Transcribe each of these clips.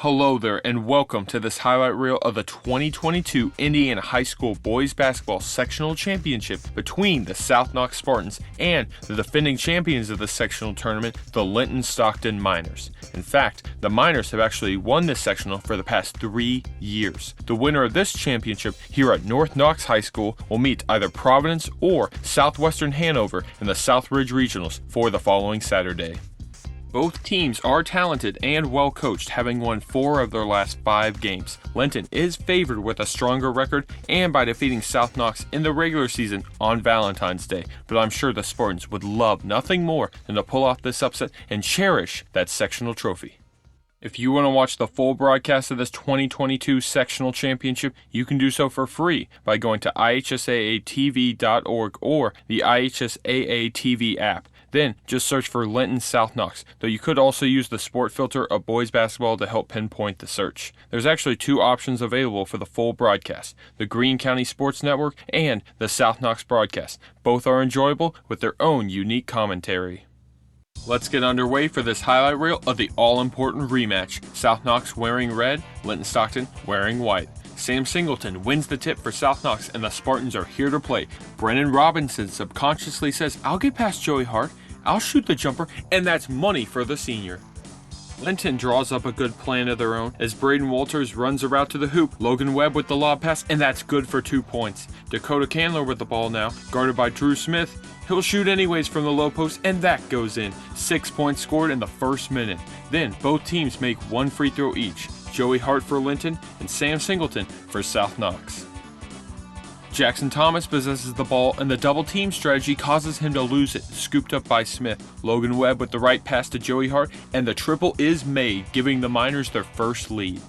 Hello there and welcome to this highlight reel of the 2022 Indiana High School Boys Basketball Sectional Championship between the South Knox Spartans and the defending champions of the sectional tournament, the Linton-Stockton Miners. In fact, the Miners have actually won this sectional for the past 3 years. The winner of this championship here at North Knox High School will meet either Providence or Southwestern Hanover in the South Ridge Regionals for the following Saturday. Both teams are talented and well coached, having won 4 of their last 5 games. Linton is favored with a stronger record and by defeating South Knox in the regular season on Valentine's Day, but I'm sure the Spartans would love nothing more than to pull off this upset and cherish that sectional trophy. If you want to watch the full broadcast of this 2022 sectional championship, you can do so for free by going to IHSAATV.org or the IHSAATV app. Then just search for Linton South Knox, though you could also use the sport filter of boys basketball to help pinpoint the search. There's actually 2 options available for the full broadcast, the Greene County Sports Network and the South Knox broadcast. Both are enjoyable with their own unique commentary. Let's get underway for this highlight reel of the all-important rematch. South Knox wearing red, Linton-Stockton wearing white. Sam Singleton wins the tip for South Knox and the Spartans are here to play. Brennan Robinson subconsciously says, "I'll get past Joey Hart, I'll shoot the jumper," and that's money for the senior. Linton draws up a good plan of their own as Braden Walters runs a route to the hoop. Logan Webb with the lob pass, and that's good for 2 points. Dakota Candler with the ball now, guarded by Drew Smith. He'll shoot anyways from the low post, and that goes in. 6 points scored in the first minute. Then both teams make 1 free throw each. Joey Hart for Linton and Sam Singleton for South Knox. Jackson Thomas possesses the ball, and the double-team strategy causes him to lose it, scooped up by Smith. Logan Webb with the right pass to Joey Hart, and the triple is made, giving the Miners their first lead.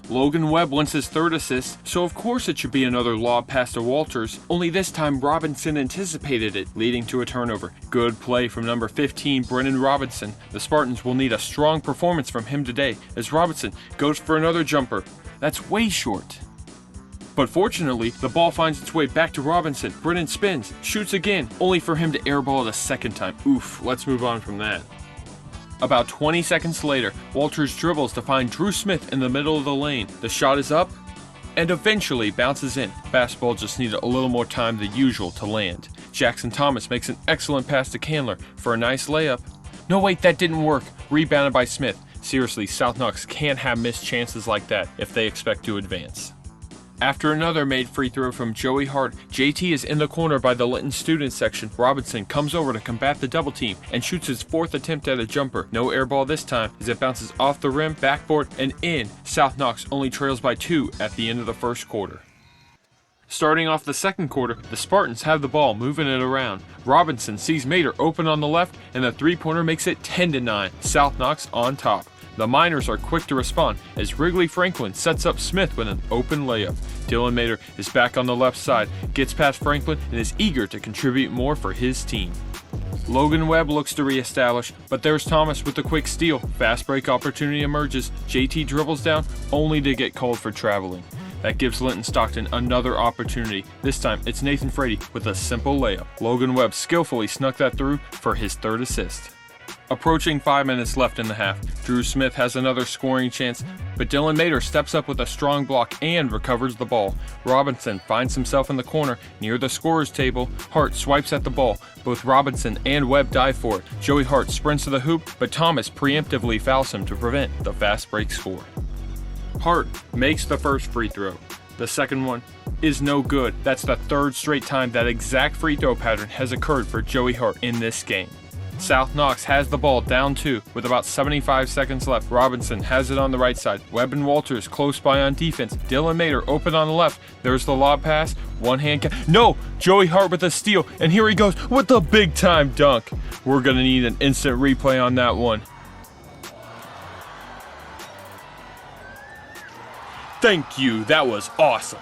Logan Webb wants his 3rd assist, so of course it should be another lob pass to Walters, only this time Robinson anticipated it, leading to a turnover. Good play from number 15, Brennan Robinson. The Spartans will need a strong performance from him today, as Robinson goes for another jumper. That's way short. But fortunately, the ball finds its way back to Robinson. Brennan spins, shoots again, only for him to airball it a second time. Oof, let's move on from that. About 20 seconds later, Walters dribbles to find Drew Smith in the middle of the lane. The shot is up and eventually bounces in. Basketball just needed a little more time than usual to land. Jackson Thomas makes an excellent pass to Candler for a nice layup. No wait, that didn't work. Rebounded by Smith. Seriously, South Knox can't have missed chances like that if they expect to advance. After another made free throw from Joey Hart, JT is in the corner by the Linton student section. Robinson comes over to combat the double team and shoots his 4th attempt at a jumper. No air ball this time as it bounces off the rim, backboard, and in. South Knox only trails by 2 at the end of the first quarter. Starting off the second quarter, the Spartans have the ball, moving it around. Robinson sees Mater open on the left, and the 3-pointer makes it 10-9. South Knox on top. The Miners are quick to respond as Wrigley Franklin sets up Smith with an open layup. Dylan Mater is back on the left side, gets past Franklin, and is eager to contribute more for his team. Logan Webb looks to reestablish, but there's Thomas with the quick steal. Fast break opportunity emerges. JT dribbles down, only to get called for traveling. That gives Linton-Stockton another opportunity. This time, it's Nathan Frady with a simple layup. Logan Webb skillfully snuck that through for his 3rd assist. Approaching 5 minutes left in the half, Drew Smith has another scoring chance, but Dylan Mater steps up with a strong block and recovers the ball. Robinson finds himself in the corner near the scorer's table. Hart swipes at the ball. Both Robinson and Webb dive for it. Joey Hart sprints to the hoop, but Thomas preemptively fouls him to prevent the fast break score. Hart makes the first free throw. The second one is no good. That's the 3rd straight time that exact free throw pattern has occurred for Joey Hart in this game. South Knox has the ball down 2 with about 75 seconds left. Robinson has it on the right side. Webb and Walters close by on defense. Dylan Mater open on the left. There's the lob pass. One hand no! Joey Hart with a steal, and here he goes with the big time dunk. We're gonna need an instant replay on that one. Thank you, that was awesome.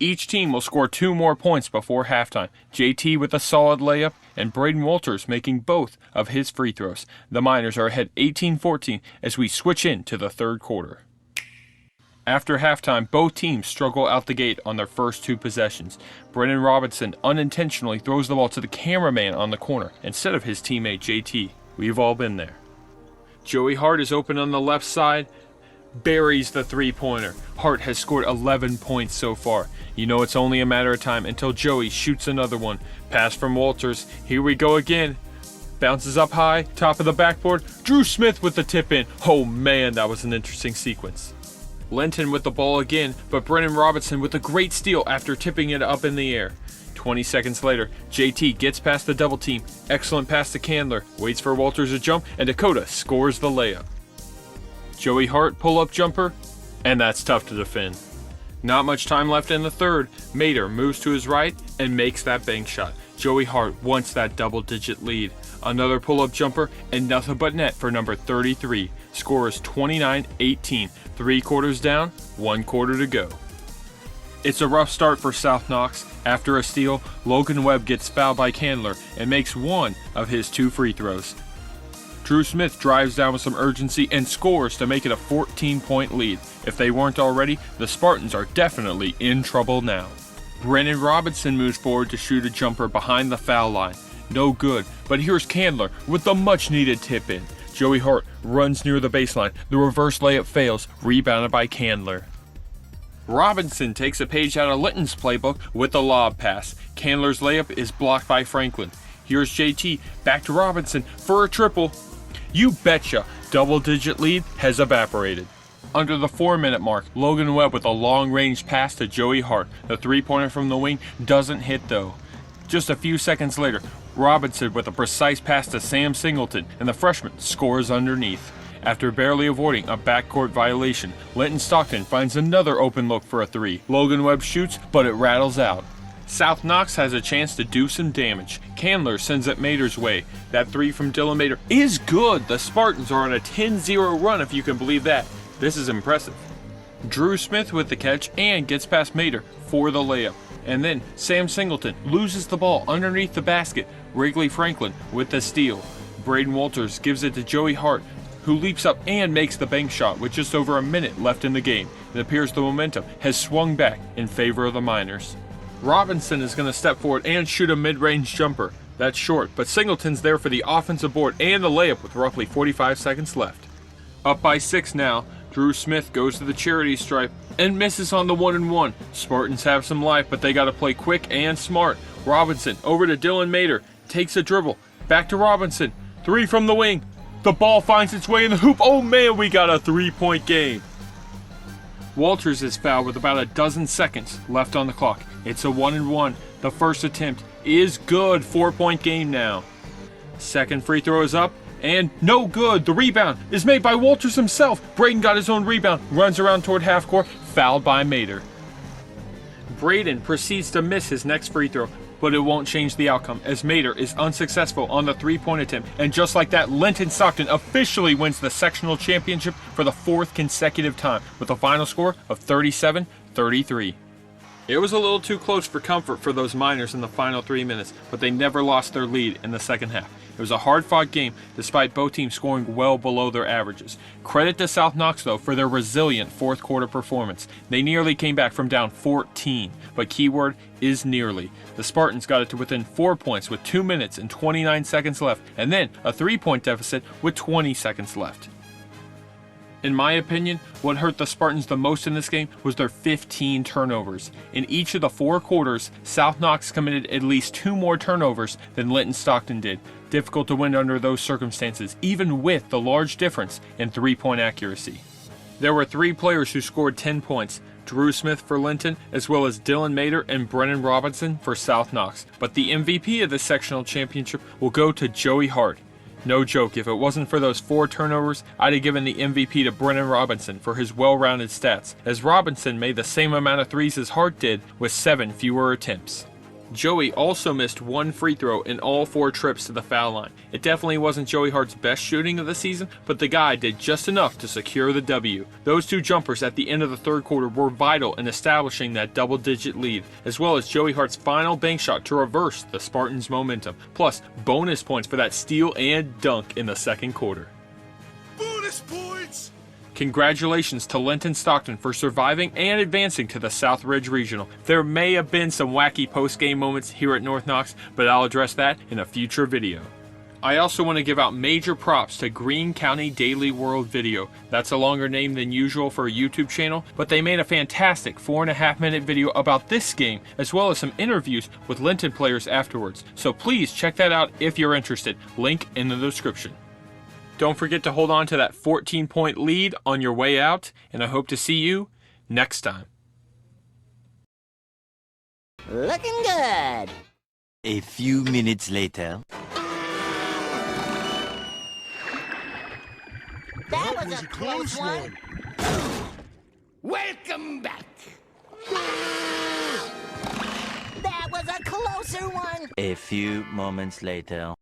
Each team will score 2 more points before halftime. JT with a solid layup and Braden Walters making both of his free throws. The Miners are ahead 18-14 as we switch into the 3rd quarter. After halftime, both teams struggle out the gate on their first 2 possessions. Brennan Robinson unintentionally throws the ball to the cameraman on the corner instead of his teammate JT. We've all been there. Joey Hart is open on the left side, buries the three-pointer. Hart has scored 11 points so far. You know it's only a matter of time until Joey shoots another one. Pass from Walters. Here we go again. Bounces up high, top of the backboard. Drew Smith with the tip in. Oh man, that was an interesting sequence. Linton with the ball again, but Brennan Robinson with a great steal after tipping it up in the air. 20 seconds later, JT gets past the double team. Excellent pass to Candler. Waits for Walters to jump, and Dakota scores the layup. Joey Hart pull-up jumper, and that's tough to defend. Not much time left in the third. Mater moves to his right and makes that bank shot. Joey Hart wants that double-digit lead. Another pull-up jumper and nothing but net for number 33. Score is 29-18. 3 quarters down, 1 quarter to go. It's a rough start for South Knox. After a steal, Logan Webb gets fouled by Candler and makes one of his 2 free throws. Drew Smith drives down with some urgency and scores to make it a 14-point lead. If they weren't already, the Spartans are definitely in trouble now. Brennan Robinson moves forward to shoot a jumper behind the foul line. No good, but here's Candler with the much-needed tip in. Joey Hart runs near the baseline. The reverse layup fails, rebounded by Candler. Robinson takes a page out of Linton's playbook with a lob pass. Candler's layup is blocked by Franklin. Here's JT, back to Robinson for a triple. You betcha, double-digit lead has evaporated. Under the 4-minute mark, Logan Webb with a long-range pass to Joey Hart. The three-pointer from the wing doesn't hit though. Just a few seconds later, Robinson with a precise pass to Sam Singleton, and the freshman scores underneath. After barely avoiding a backcourt violation, Linton-Stockton finds another open look for a 3. Logan Webb shoots, but it rattles out. South Knox has a chance to do some damage. Candler sends it Mater's way. That 3 from Dylan Mater is good. The Spartans are on a 10-0 run, if you can believe that. This is impressive. Drew Smith with the catch and gets past Mater for the layup. And then Sam Singleton loses the ball underneath the basket. Wrigley Franklin with the steal. Braden Walters gives it to Joey Hart, who leaps up and makes the bank shot with just over a minute left in the game. It appears the momentum has swung back in favor of the Miners. Robinson is going to step forward and shoot a mid-range jumper. That's short, but Singleton's there for the offensive board and the layup with roughly 45 seconds left. Up by 6 now, Drew Smith goes to the charity stripe and misses on the 1-and-1. Spartans have some life, but they got to play quick and smart. Robinson over to Dylan Mater, takes a dribble, back to Robinson, 3 from the wing. The ball finds its way in the hoop. Oh man, we got a 3-point game. Walters is fouled with about a dozen seconds left on the clock. It's a 1-and-1. The first attempt is good. 4-point game now. Second free throw is up and no good. The rebound is made by Walters himself. Braden got his own rebound, runs around toward half court, fouled by Mater. Braden proceeds to miss his next free throw, but it won't change the outcome as Mater is unsuccessful on the 3-point attempt. And just like that, Linton-Stockton officially wins the sectional championship for the 4th consecutive time with a final score of 37-33. It was a little too close for comfort for those Miners in the final 3 minutes, but they never lost their lead in the second half. It was a hard-fought game despite both teams scoring well below their averages. Credit to South Knox though for their resilient fourth quarter performance. They nearly came back from down 14, but keyword is nearly. The Spartans got it to within 4 points with 2 minutes and 29 seconds left, and then a 3-point deficit with 20 seconds left. In my opinion, what hurt the Spartans the most in this game was their 15 turnovers. In each of the 4 quarters, South Knox committed at least 2 more turnovers than Linton-Stockton did. Difficult to win under those circumstances, even with the large difference in 3-point accuracy. There were 3 players who scored 10 points, Drew Smith for Linton, as well as Dylan Mater and Brennan Robinson for South Knox. But the MVP of the sectional championship will go to Joey Hart. No joke, if it wasn't for those 4 turnovers, I'd have given the MVP to Brennan Robinson for his well-rounded stats, as Robinson made the same amount of threes as Hart did with 7 fewer attempts. Joey also missed 1 free throw in all 4 trips to the foul line. It definitely wasn't Joey Hart's best shooting of the season, but the guy did just enough to secure the W. Those 2 jumpers at the end of the third quarter were vital in establishing that double-digit lead, as well as Joey Hart's final bank shot to reverse the Spartans' momentum, plus bonus points for that steal and dunk in the second quarter. Bonus points! Congratulations to Linton-Stockton for surviving and advancing to the South Ridge Regional. There may have been some wacky post-game moments here at North Knox, but I'll address that in a future video. I also want to give out major props to Greene County Daily World Video. That's a longer name than usual for a YouTube channel, but they made a fantastic 4.5-minute video about this game, as well as some interviews with Linton players afterwards. So please check that out if you're interested. Link in the description. Don't forget to hold on to that 14-point lead on your way out, and I hope to see you next time. Looking good. A few minutes later. That was a close one. Welcome back. That was a closer one. A few moments later.